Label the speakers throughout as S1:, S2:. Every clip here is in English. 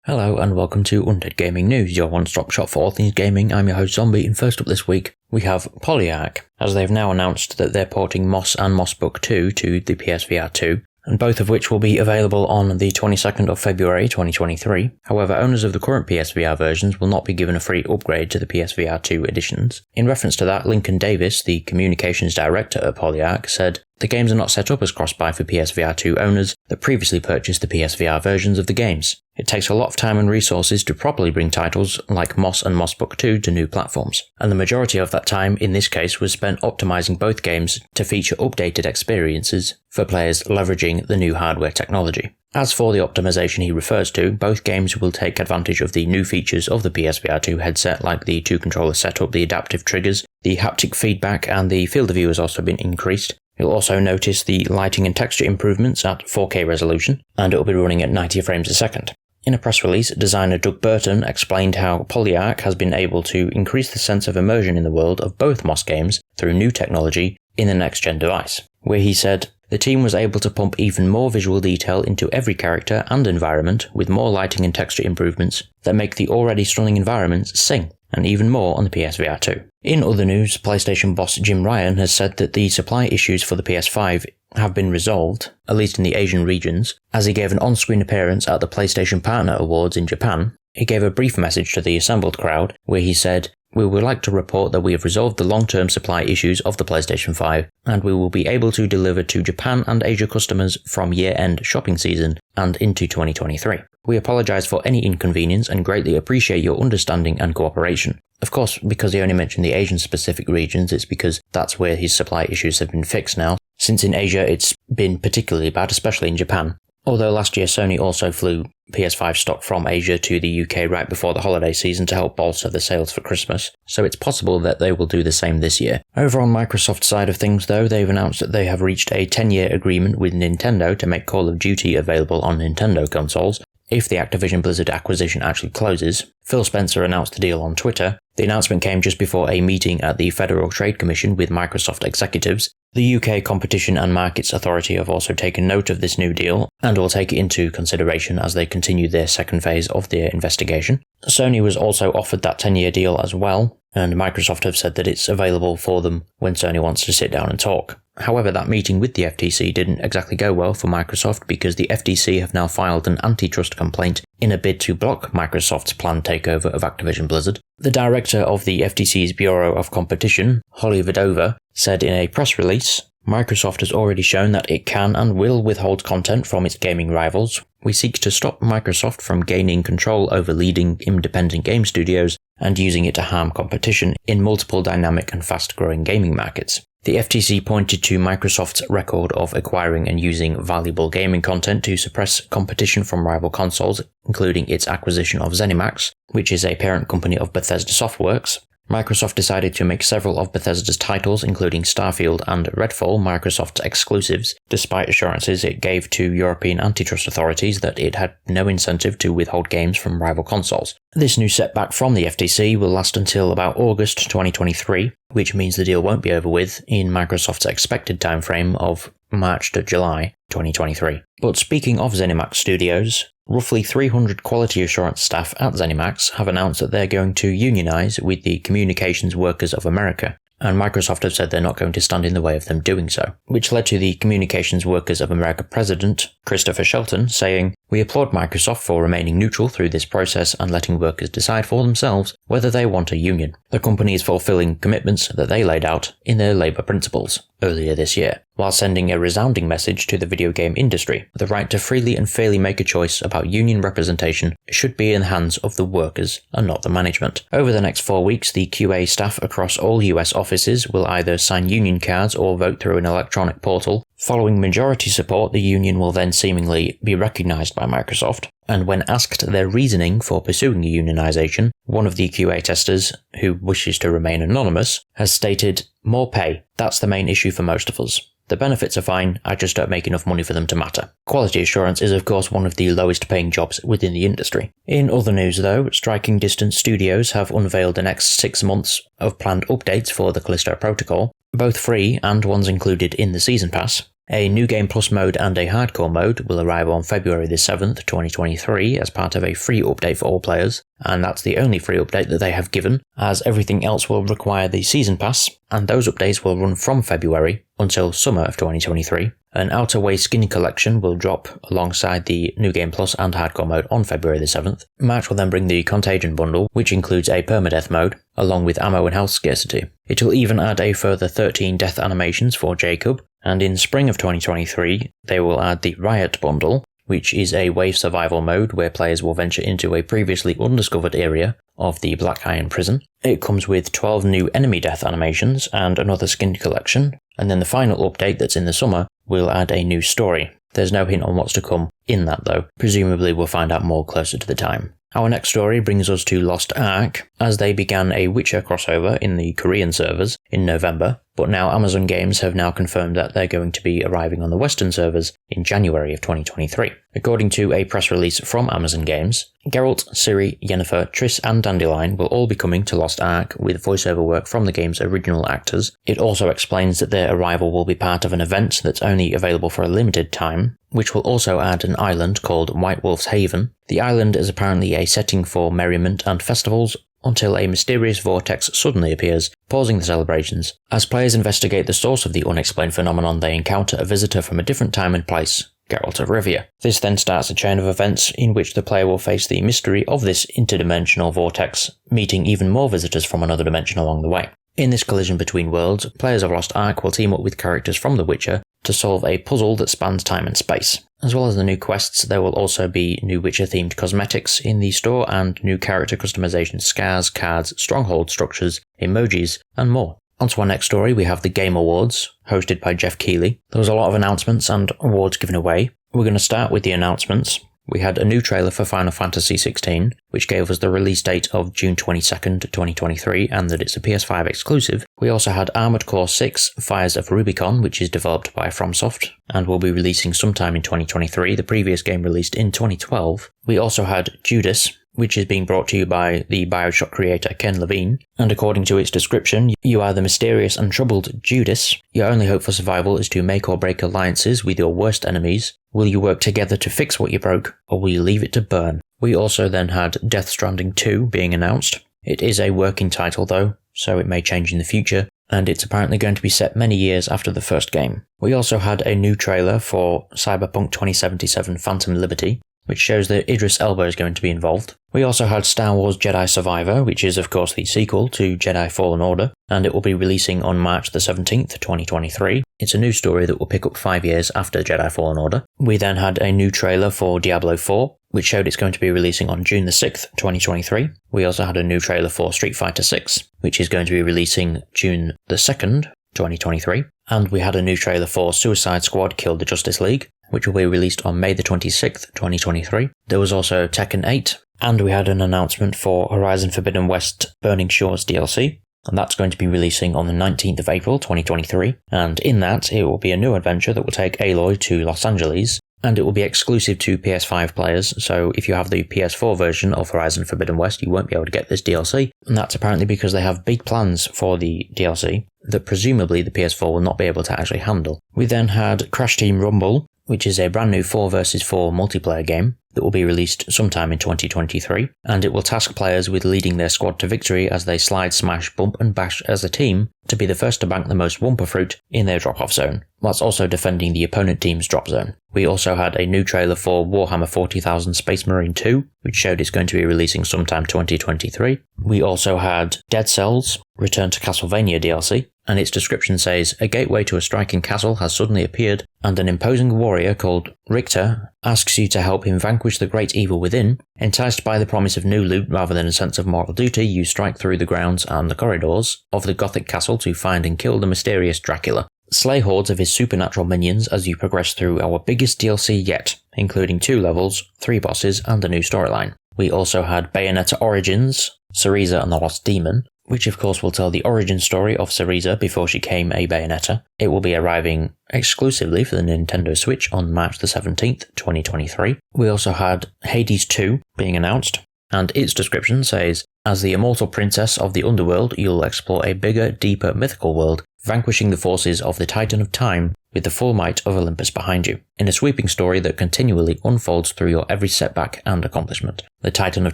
S1: Hello and welcome to Undead Gaming News, your one-stop shop for all things gaming. I'm your host Zombie, and first up this week we have Ark, as they've now announced that they're porting Moss and Mossbook 2 to the PSVR 2, and both of which will be available on the 22nd of February 2023. However, owners of the current PSVR versions will not be given a free upgrade to the PSVR 2 editions. In reference to that, Lincoln Davis, the communications director at Ark, said, "The games are not set up as cross-buy for PSVR 2 owners that previously purchased the PSVR versions of the games. It takes a lot of time and resources to properly bring titles like Moss and Mossbook 2 to new platforms, and the majority of that time in this case was spent optimizing both games to feature updated experiences for players leveraging the new hardware technology." As for the optimization he refers to, both games will take advantage of the new features of the PSVR 2 headset like the two-controller setup, the adaptive triggers, the haptic feedback, and the field of view has also been increased. You'll also notice the lighting and texture improvements at 4K resolution, and it will be running at 90 frames a second. In a press release, designer Doug Burton explained how Ark has been able to increase the sense of immersion in the world of both Moss games through new technology in the next-gen device, where he said, "The team was able to pump even more visual detail into every character and environment with more lighting and texture improvements that make the already stunning environments sing, and even more on the PSVR 2. In other news, PlayStation boss Jim Ryan has said that the supply issues for the PS5 have been resolved, at least in the Asian regions, as he gave an on-screen appearance at the PlayStation Partner Awards in Japan. He gave a brief message to the assembled crowd, where he said, "We would like to report that we have resolved the long-term supply issues of the PlayStation 5, and we will be able to deliver to Japan and Asia customers from year-end shopping season and into 2023. We apologise for any inconvenience and greatly appreciate your understanding and cooperation." Of course, because he only mentioned the Asian-specific regions, it's because that's where his supply issues have been fixed now, since in Asia it's been particularly bad, especially in Japan. Although last year Sony also flew PS5 stock from Asia to the UK right before the holiday season to help bolster the sales for Christmas, so it's possible that they will do the same this year. Over on Microsoft's side of things though, they've announced that they have reached a 10-year agreement with Nintendo to make Call of Duty available on Nintendo consoles, if the Activision Blizzard acquisition actually closes. Phil Spencer announced the deal on Twitter. The announcement came just before a meeting at the Federal Trade Commission with Microsoft executives. The UK Competition and Markets Authority have also taken note of this new deal and will take it into consideration as they continue their second phase of their investigation. Sony was also offered that 10-year deal as well, and Microsoft have said that it's available for them when Sony wants to sit down and talk. However, that meeting with the FTC didn't exactly go well for Microsoft because the FTC have now filed an antitrust complaint in a bid to block Microsoft's planned takeover of Activision Blizzard. The director of the FTC's Bureau of Competition, Holly Vidova, said in a press release, "Microsoft has already shown that it can and will withhold content from its gaming rivals. We seek to stop Microsoft from gaining control over leading independent game studios and using it to harm competition in multiple dynamic and fast-growing gaming markets." The FTC pointed to Microsoft's record of acquiring and using valuable gaming content to suppress competition from rival consoles, including its acquisition of ZeniMax, which is a parent company of Bethesda Softworks. Microsoft decided to make several of Bethesda's titles, including Starfield and Redfall, Microsoft's exclusives, despite assurances it gave to European antitrust authorities that it had no incentive to withhold games from rival consoles. This new setback from the FTC will last until about August 2023, which means the deal won't be over with in Microsoft's expected timeframe of March to July 2023. But speaking of ZeniMax Studios, roughly 300 quality assurance staff at ZeniMax have announced that they're going to unionize with the Communications Workers of America, and Microsoft have said they're not going to stand in the way of them doing so, which led to the Communications Workers of America president, Christopher Shelton, saying, "We applaud Microsoft for remaining neutral through this process and letting workers decide for themselves whether they want a union. The company is fulfilling commitments that they laid out in their labour principles earlier this year, while sending a resounding message to the video game industry. The right to freely and fairly make a choice about union representation should be in the hands of the workers and not the management." Over the next 4 weeks, the QA staff across all US offices will either sign union cards or vote through an electronic portal. Following majority support, the union will then seemingly be recognised by Microsoft, and when asked their reasoning for pursuing a unionization, one of the QA testers, who wishes to remain anonymous, has stated, "More pay, that's the main issue for most of us. The benefits are fine, I just don't make enough money for them to matter." Quality assurance is of course one of the lowest paying jobs within the industry. In other news though, Striking Distance Studios have unveiled the next 6 months of planned updates for the Callisto Protocol, both free and ones included in the Season Pass. A New Game Plus mode and a Hardcore mode will arrive on February the 7th, 2023 as part of a free update for all players, and that's the only free update that they have given, as everything else will require the Season Pass, and those updates will run from February until summer of 2023. An Outer Way skin collection will drop alongside the New Game Plus and Hardcore mode on February the 7th. March will then bring the Contagion bundle, which includes a permadeath mode, along with ammo and health scarcity. It will even add a further 13 death animations for Jacob, and in spring of 2023 they will add the Riot bundle, which is a wave survival mode where players will venture into a previously undiscovered area of the Black Iron Prison. It comes with 12 new enemy death animations and another skin collection, and then the final update that's in the summer will add a new story. There's no hint on what's to come in that though, presumably we'll find out more closer to the time. Our next story brings us to Lost Ark, as they began a Witcher crossover in the Korean servers in November, but now Amazon Games have now confirmed that they're going to be arriving on the Western servers in January of 2023. According to a press release from Amazon Games, Geralt, Ciri, Yennefer, Triss and Dandelion will all be coming to Lost Ark with voiceover work from the game's original actors. It also explains that their arrival will be part of an event that's only available for a limited time, which will also add an island called White Wolf's Haven. The island is apparently a setting for merriment and festivals, until a mysterious vortex suddenly appears, pausing the celebrations. As players investigate the source of the unexplained phenomenon, they encounter a visitor from a different time and place, Geralt of Rivia. This then starts a chain of events in which the player will face the mystery of this interdimensional vortex, meeting even more visitors from another dimension along the way. In this collision between worlds, players of Lost Ark will team up with characters from The Witcher to solve a puzzle that spans time and space. As well as the new quests, there will also be new Witcher-themed cosmetics in the store and new character customization scars, cards, stronghold structures, emojis, and more. On to our next story, we have the Game Awards, hosted by Jeff Keighley. There was a lot of announcements and awards given away. We're going to start with the announcements. We had a new trailer for Final Fantasy XVI, which gave us the release date of June 22nd, 2023, and that it's a PS5 exclusive. We also had Armored Core 6 Fires of Rubicon, which is developed by FromSoft, and will be releasing sometime in 2023. The previous game released in 2012. We also had Judas, which is being brought to you by the BioShock creator Ken Levine, and according to its description, you are the mysterious and troubled Judas. Your only hope for survival is to make or break alliances with your worst enemies. Will you work together to fix what you broke, or will you leave it to burn? We also then had Death Stranding 2 being announced. It is a working title though, so it may change in the future, and it's apparently going to be set many years after the first game. We also had a new trailer for Cyberpunk 2077 Phantom Liberty, which shows that Idris Elba is going to be involved. We also had Star Wars Jedi Survivor, which is of course the sequel to Jedi Fallen Order, and it will be releasing on March the 17th, 2023. It's a new story that will pick up 5 years after Jedi Fallen Order. We then had a new trailer for Diablo 4, which showed it's going to be releasing on June the 6th, 2023. We also had a new trailer for Street Fighter 6, which is going to be releasing June the 2nd, 2023. And we had a new trailer for Suicide Squad Kill the Justice League, which will be released on May the 26th, 2023. There was also Tekken 8, and we had an announcement for Horizon Forbidden West Burning Shores DLC, and that's going to be releasing on the 19th of April, 2023, and in that, it will be a new adventure that will take Aloy to Los Angeles, and it will be exclusive to PS5 players, so if you have the PS4 version of Horizon Forbidden West, you won't be able to get this DLC, and that's apparently because they have big plans for the DLC that presumably the PS4 will not be able to actually handle. We then had Crash Team Rumble, which is a brand new 4 vs 4 multiplayer game that will be released sometime in 2023, and it will task players with leading their squad to victory as they slide, smash, bump and bash as a team to be the first to bank the most Wumpa fruit in their drop-off zone, whilst also defending the opponent team's drop zone. We also had a new trailer for Warhammer 40,000 Space Marine 2, which showed it's going to be releasing sometime 2023. We also had Dead Cells Return to Castlevania DLC, and its description says, a gateway to a striking castle has suddenly appeared, and an imposing warrior called Richter asks you to help him vanquish the great evil within. Enticed by the promise of new loot rather than a sense of moral duty, you strike through the grounds and the corridors of the Gothic castle to find and kill the mysterious Dracula. Slay hordes of his supernatural minions as you progress through our biggest DLC yet, including 2 levels, 3 bosses, and a new storyline. We also had Bayonetta Origins, Cereza and the Lost Demon, which of course will tell the origin story of Cereza before she became a Bayonetta. It will be arriving exclusively for the Nintendo Switch on March the 17th, 2023. We also had Hades 2 being announced. and its description says, "As the immortal princess of the underworld, you'll explore a bigger, deeper, mythical world, vanquishing the forces of the Titan of Time with the full might of Olympus behind you, in a sweeping story that continually unfolds through your every setback and accomplishment." The Titan of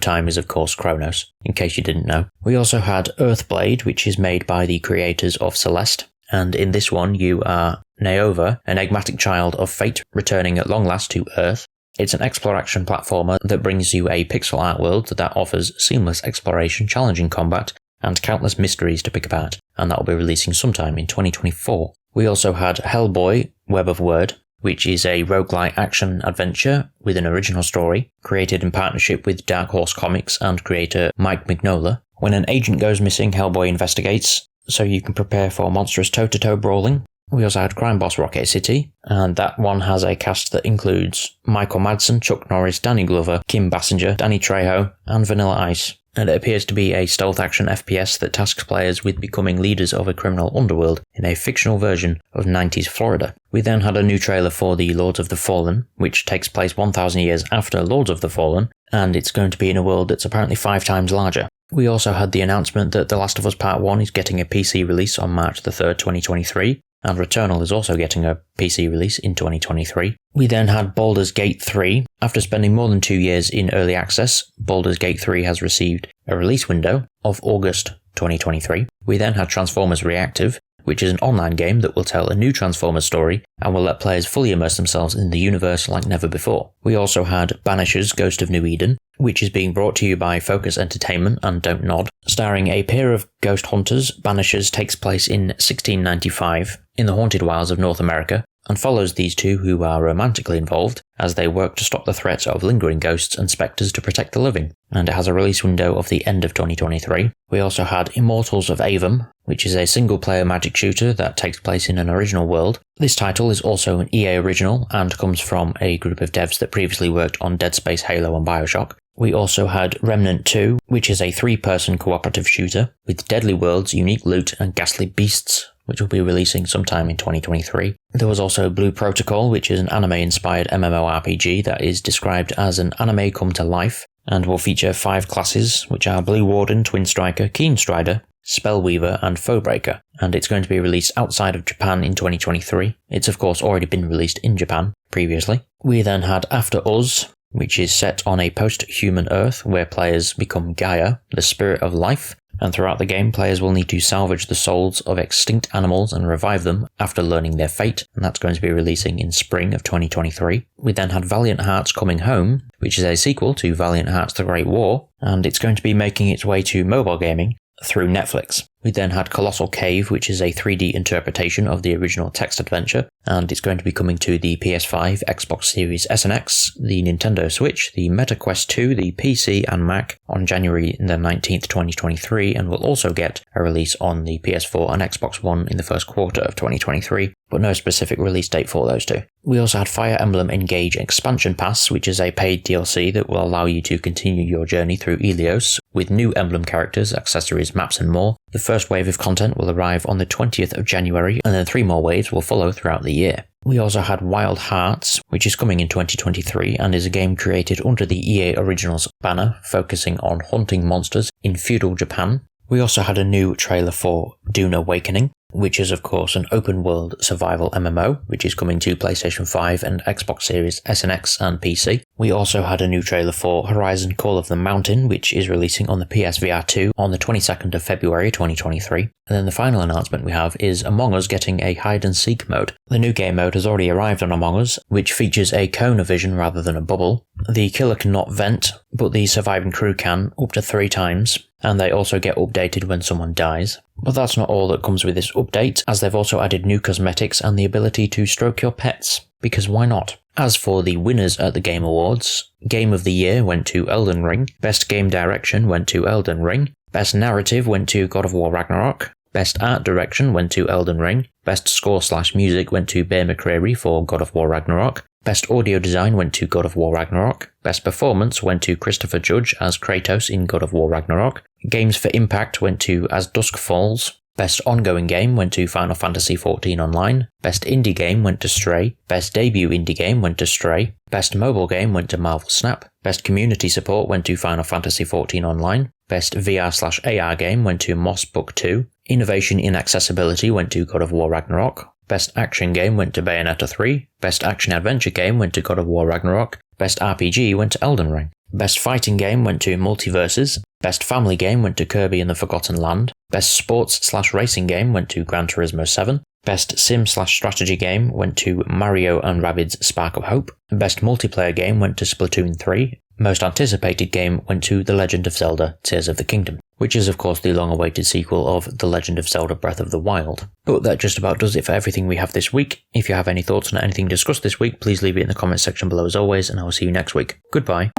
S1: Time is of course Kronos, in case you didn't know. We also had Earthblade, which is made by the creators of Celeste, and in this one you are Neova, an enigmatic child of fate returning at long last to Earth. It's an exploration platformer that brings you a pixel art world that offers seamless exploration, challenging combat, and countless mysteries to pick apart, and that will be releasing sometime in 2024. We also had Hellboy, Web of Word, which is a roguelike action adventure with an original story, created in partnership with Dark Horse Comics and creator Mike Mignola. When an agent goes missing, Hellboy investigates, so you can prepare for monstrous toe-to-toe brawling. We also had Crime Boss Rocket City, and that one has a cast that includes Michael Madsen, Chuck Norris, Danny Glover, Kim Basinger, Danny Trejo, and Vanilla Ice. And it appears to be a stealth action FPS that tasks players with becoming leaders of a criminal underworld in a fictional version of 90s Florida. We then had a new trailer for the Lords of the Fallen, which takes place 1,000 years after Lords of the Fallen, and it's going to be in a world that's apparently 5 times larger. We also had the announcement that The Last of Us Part 1 is getting a PC release on March the 3rd, 2023, and Returnal is also getting a PC release in 2023. We then had Baldur's Gate 3. After spending more than 2 years in early access, Baldur's Gate 3 has received a release window of August 2023. We then had Transformers Reactive, which is an online game that will tell a new Transformers story and will let players fully immerse themselves in the universe like never before. We also had Banisher's Ghost of New Eden, which is being brought to you by Focus Entertainment and Don't Nod. Starring a pair of ghost hunters, Banishers takes place in 1695 in the haunted wilds of North America, and follows these two who are romantically involved as they work to stop the threat of lingering ghosts and spectres to protect the living, and it has a release window of the end of 2023. We also had Immortals of Avum, which is a single-player magic shooter that takes place in an original world. This title is also an EA original and comes from a group of devs that previously worked on Dead Space, Halo and Bioshock. We also had Remnant 2, which is a 3-person cooperative shooter with deadly worlds, unique loot and ghastly beasts, which will be releasing sometime in 2023. There was also Blue Protocol, which is an anime-inspired MMORPG that is described as an anime come to life, and will feature 5 classes, which are Blue Warden, Twin Striker, Keen Strider, Spellweaver and Foebreaker, and it's going to be released outside of Japan in 2023. It's of course already been released in Japan previously. We then had After Us, which is set on a post-human Earth where players become Gaia, the spirit of life, and throughout the game players will need to salvage the souls of extinct animals and revive them after learning their fate, and that's going to be releasing in spring of 2023. We then had Valiant Hearts Coming Home, which is a sequel to Valiant Hearts The Great War, and it's going to be making its way to mobile gaming through Netflix. We then had Colossal Cave, which is a 3D interpretation of the original text adventure, and it's going to be coming to the PS5, Xbox Series S and X, the Nintendo Switch, the Meta Quest 2, the PC and Mac on January the 19th, 2023, and will also get a release on the PS4 and Xbox One in the first quarter of 2023, but no specific release date for those two. We also had Fire Emblem Engage Expansion Pass, which is a paid DLC that will allow you to continue your journey through Ilios with new emblem characters, accessories, maps and more. The first wave of content will arrive on the 20th of January, and then 3 more waves will follow throughout the year. We also had Wild Hearts, which is coming in 2023 and is a game created under the EA Originals banner, focusing on hunting monsters in feudal Japan. We also had a new trailer for Dune Awakening, which is of course an open-world survival MMO, which is coming to PlayStation 5 and Xbox Series S and X and PC. We also had a new trailer for Horizon Call of the Mountain, which is releasing on the PSVR 2 on the 22nd of February 2023. And then the final announcement we have is Among Us getting a hide-and-seek mode. The new game mode has already arrived on Among Us, which features a cone of vision rather than a bubble. The killer cannot vent, but the surviving crew can, up to 3 times, and they also get updated when someone dies. But that's not all that comes with this update, as they've also added new cosmetics and the ability to stroke your pets, because why not? As for the winners at the Game Awards, Game of the Year went to Elden Ring, Best Game Direction went to Elden Ring, Best Narrative went to God of War Ragnarok, Best Art Direction went to Elden Ring, Best Score/Music went to Bear McCreary for God of War Ragnarok, Best Audio Design went to God of War Ragnarok, Best Performance went to Christopher Judge as Kratos in God of War Ragnarok, Games for Impact went to As Dusk Falls, Best Ongoing Game went to Final Fantasy XIV Online. Best Indie Game went to Stray. Best Debut Indie Game went to Stray. Best Mobile Game went to Marvel Snap. Best Community Support went to Final Fantasy XIV Online. Best VR/AR Game went to Moss Book 2. Innovation in Accessibility went to God of War Ragnarok. Best Action Game went to Bayonetta 3. Best Action Adventure Game went to God of War Ragnarok. Best RPG went to Elden Ring. Best Fighting Game went to Multiverses. Best Family Game went to Kirby and the Forgotten Land. Best Sports/Racing Game went to Gran Turismo 7. Best Sim/Strategy Game went to Mario and Rabbids Spark of Hope. Best Multiplayer Game went to Splatoon 3. Most Anticipated Game went to The Legend of Zelda Tears of the Kingdom, which is of course the long-awaited sequel of The Legend of Zelda Breath of the Wild. But that just about does it for everything we have this week. If you have any thoughts on anything discussed this week, please leave it in the comments section below as always, and I will see you next week. Goodbye.